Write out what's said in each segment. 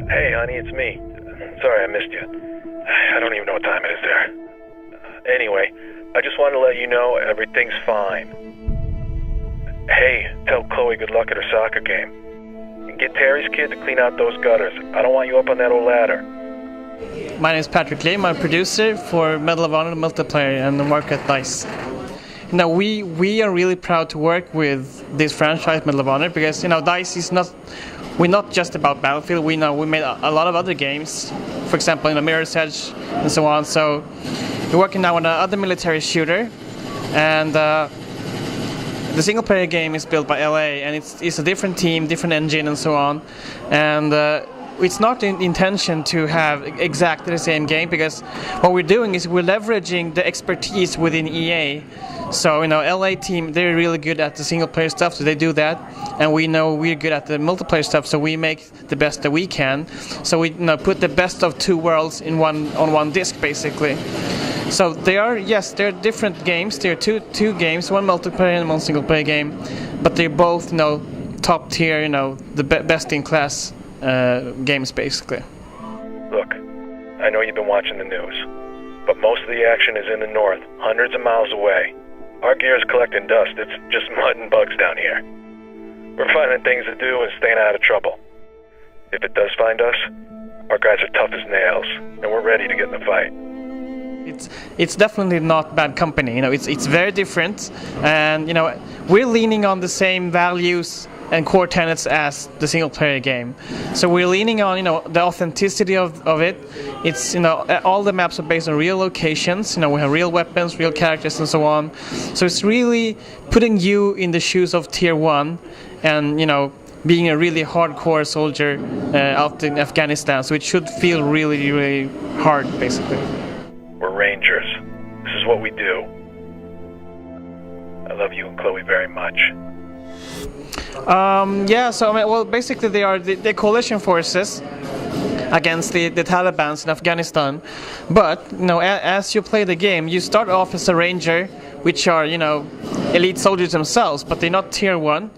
Hey, honey, it's me. Sorry I missed you. I don't even know what time it is there. Anyway, I just wanted to let you know everything's fine. Hey, tell Chloe good luck at her soccer game. And get Terry's kid to clean out those gutters. I don't want you up on that old ladder. My name is Patrick Lee. I'm a producer for Medal of Honor multiplayer and work at DICE. Now we are really proud to work with this franchise, Medal of Honor, because DICE is not. We're not just about Battlefield. We made a lot of other games, for example, Mirror's Edge and so on. So we're working now on another military shooter, and the single-player game is built by LA, and it's a different team, different engine, and so on. And it's not in intention to have exactly the same game, because what we're doing is we're leveraging the expertise within EA. So LA team, they're really good at the single player stuff, so they do that, and we know we're good at the multiplayer stuff, so we make the best that we can. So we put the best of two worlds on one disc, basically. So they're different games. They're two games, one multiplayer and one single player game, but they're both top tier, the best in class games, basically. Look, I know you've been watching the news, but most of the action is in the north, hundreds of miles away. Our gear is collecting dust. It's just mud and bugs down here. We're finding things to do and staying out of trouble. If it does find us, our guys are tough as nails, and we're ready to get in the fight. It's definitely not bad company. It's very different, and we're leaning on the same values and core tenets as the single player game. So we're leaning on the authenticity of it. It's all the maps are based on real locations. We have real weapons, real characters, and so on. So it's really putting you in the shoes of tier 1, and being a really hardcore soldier out in Afghanistan. So it should feel really, really hard, basically. We're Rangers. This is what we do. I love you and Chloe very much. Basically they are the coalition forces against the Taliban in Afghanistan. But as you play the game, you start off as a ranger, which are elite soldiers themselves, but they're not tier 1.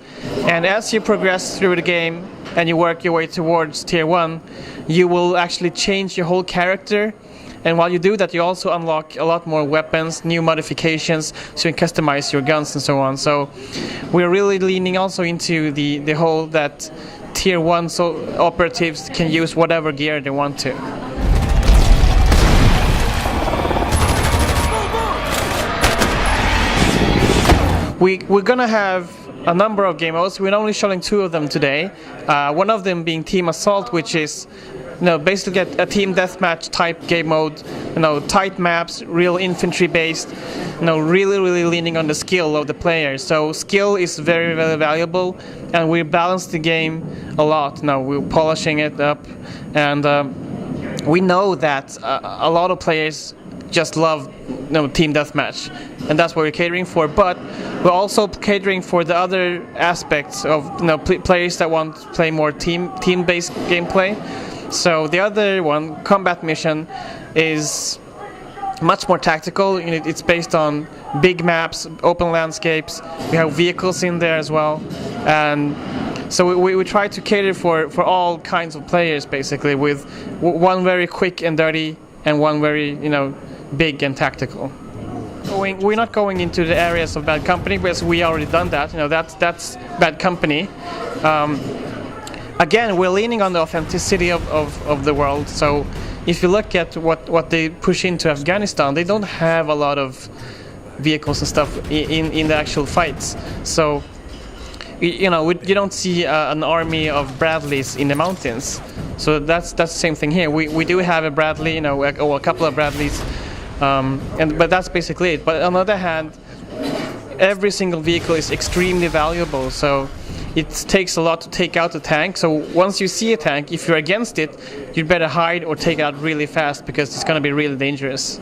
And as you progress through the game and you work your way towards tier 1, you will actually change your whole character. And while you do that, you also unlock a lot more weapons, new modifications, so you can customize your guns and so on. So we're really leaning also into the whole that tier 1 operatives can use whatever gear they want to. We're gonna have a number of game modes. We're only showing 2 of them today. One of them being Team Assault, which is basically a team deathmatch type game mode. Tight maps, real infantry based. Really leaning on the skill of the player. So skill is very, very valuable, and we balance the game a lot. We're polishing it up, and we know that a lot of players just love team deathmatch, and that's what we're catering for. But we're also catering for the other aspects of players that want to play more team-based gameplay. So the other one, Combat Mission, is much more tactical. It's based on big maps, open landscapes. We have vehicles in there as well, and so we try to cater for all kinds of players, basically, with one very quick and dirty and one very big and tactical. We're not going into the areas of Bad Company, because we already done that. That's Bad Company. Again, we're leaning on the authenticity of the world. So if you look at what they push into Afghanistan, they don't have a lot of vehicles and stuff in the actual fights. So you don't see an army of Bradleys in the mountains. So that's the same thing here. We do have a Bradley, or a couple of Bradleys, but that's basically it. But on the other hand, every single vehicle is extremely valuable. So it takes a lot to take out a tank. So once you see a tank, if you're against it, you'd better hide or take it out really fast, because it's going to be really dangerous.